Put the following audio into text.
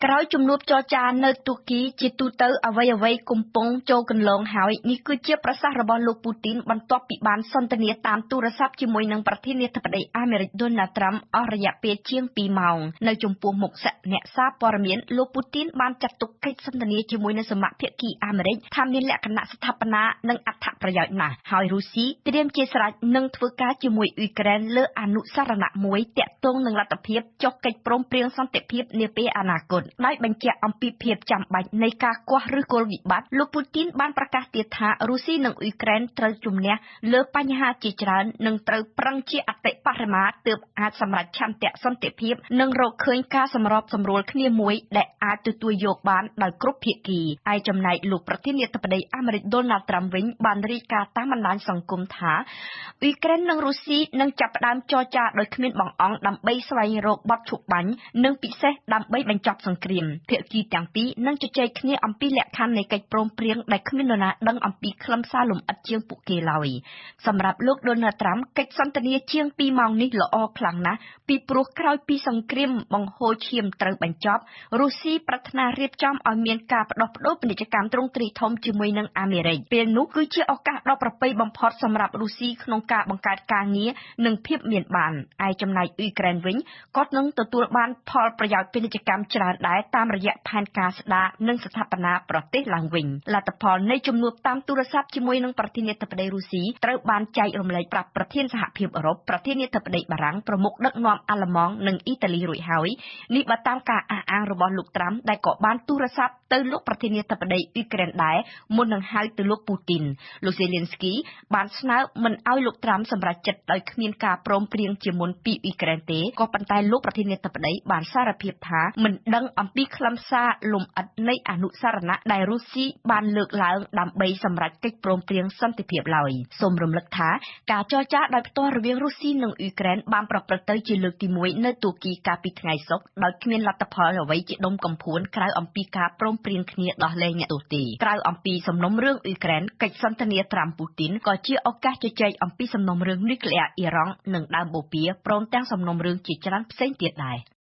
ក្រោយជំនួបចរចានៅទូគីជាទូទៅអ្វីៗកំពុងចូលកន្លងហើយនេះគឺជាប្រសាសន៍របស់លោកពូទីនបន្ទាប់ពីបានសន្ទនាតាមទូរស័ព្ទជាមួយនឹងប្រធានាធិបតីអាមេរិកដូណាល់ត្រាំអស់រយៈពេលជាង2ម៉ោងនៅចំពោះមុខអ្នកសារព័ត៌មានលោកពូទីនបានចាត់ទុកកិច្ចសន្ទនាជាមួយនឹងសមាភាគីអាមេរិកថាមានលក្ខណៈស្ថាបនានិងអត្ថប្រយោជន៍ណាស់ហើយរុស្ស៊ីត្រៀមជាស្រេចនឹងធ្វើការជាមួយអ៊ុយក្រែនលើអនុស្សរណៈមួយទាក់ទងនឹងលទ្ធភាពចុះកិច្ចព្រមព្រៀងសន្តិភាពនាពេលអនាគតដោយបញ្ជាក់អំពីភាពចាំបាច់នៃការគាស់ឫសគល់វិបត្តិលោកពូទីនបានប្រកាសទៀតថារុស្ស៊ីនិងអ៊ុយក្រែនត្រូវជំនះលើបញ្ហាជាច្រើននិងត្រូវប្រឹងជាអតិបរមាទើបអាចសម្រេចឆន្ទៈសន្តិភាពនិងរកឃើញការសម្របសម្រួលគ្នាមួយដែលអាចទទួលយកបានដោយគ្រប់ភាគីឯចំណែកលោកប្រធានាធិបតីអាមេរិកដូណាល់ត្រាំវិញបានរាយការណ៍តាមបណ្ដាញសង្គមថាអ៊ុយក្រែននិងរុស្ស៊ីនឹងចាប់ផ្ដើមចរចាដោយគ្មានបង្អង់ដើម្បីស្វែងរកបទឈប់បាញ់និងពិសេសដើម្បីបញ្ចប់សង្គ្រាមភាគីទាំងពីរនឹងជជែកគ្នាអំពីលក្ខខណ្ឌនៃកិច្ចព្រមព្រៀងដែលគ្មាននរណាដឹងអំពីខ្លឹមសារលម្អិតជាងពួកគេឡើយសម្រាប់លោកដូណាល់ត្រាំកិច្ចសន្ទនាជាង2ម៉ោងនេះល្អខ្លាំងណាស់ពីព្រោះក្រោយពីសង្គ្រាមបង្ហូរឈាមត្រូវបញ្ចប់រុស្ស៊ីប្រាថ្នារៀបចំឲ្យមានការផ្ដោះប្ដូរពាណិជ្ជកម្មទ្រង់ទ្រាយធំជាមួយនឹងអាមេរិកពេលនោះគឺជាឱកាសដ៏ប្រពៃបំផុតសម្រាប់រុស្ស៊ីក្នុងការបង្កើតការងារនិងភាពមានបានឯចំណែកអ៊ុយក្រែនវិញក៏នឹងទទួលបានផលប្រយោជន៍ពាណិជ្ជកម្មច្រើនដែរតាមរយៈផែនការស្ដារនិងស្ថាបនាប្រទេសឡើងវិញលទ្ធផលនៃជំនួបតាមទូរស័ព្ទជាមួយនឹងប្រធានាធិបតីរុស្ស៊ីត្រូវបានចែករំលែកប្រាប់ប្រធានសហភាពអឺរ៉ុបប្រធានាធិបតីបារាំងប្រមុខដឹកនាំអាល្លឺម៉ង់និងអ៊ីតាលីរួចហើយនេះបើតាមការអះអាងរបស់លោកត្រាំដែលក៏បានទូរស័ព្ទទៅលោកប្រធានាធិបតីអ៊ុយក្រែនដែរមុននឹងហៅទៅលោកពូទីនលោកសេលីនស្គីបានស្នើមិនឲ្យលោកត្រាំសម្រេចចិត្តដោយគ្មានការព្រមព្រៀងជាមុនពីអ៊ុយក្រែនទេក៏ប៉ុន្តែលោកប្រធានាធិបតីបានសារភាពថាមិនដឹងអំពីខ្លឹមសារលម្អិតនៃអនុស្សរណៈដែលរុស្ស៊ីបានលើកឡើងដើម្បីសម្រេចកិច្ចព្រមព្រៀងសន្តិភាពឡើយសូមរំលឹកថាការចរចាដោយផ្ទាល់រវាងរុស្ស៊ីនិងអ៊ុយក្រែនបានប្រព្រឹត្តទៅជាលើកទី1នៅទូគីកាលពីថ្ងៃសុក្រដោយគ្មានលទ្ធផលអ្វីជាដុំកំភួនក្រៅអំពីការព្រមព្រៀងគ្នាដោះលែងអ្នកទោសទេក្រៅអំពីសំណុំរឿងអ៊ុយក្រែនកិច្ចសន្ទនាត្រាំពូទីនក៏ជាឱកាសជជែកអំពីសំណុំរឿងនុយក្លេអ៊ែរអ៊ីរ៉ង់និងដើមបូព៌ាព្រមទាំងសំណុំរឿងជាច្រើនផ្សេងទៀតដែរ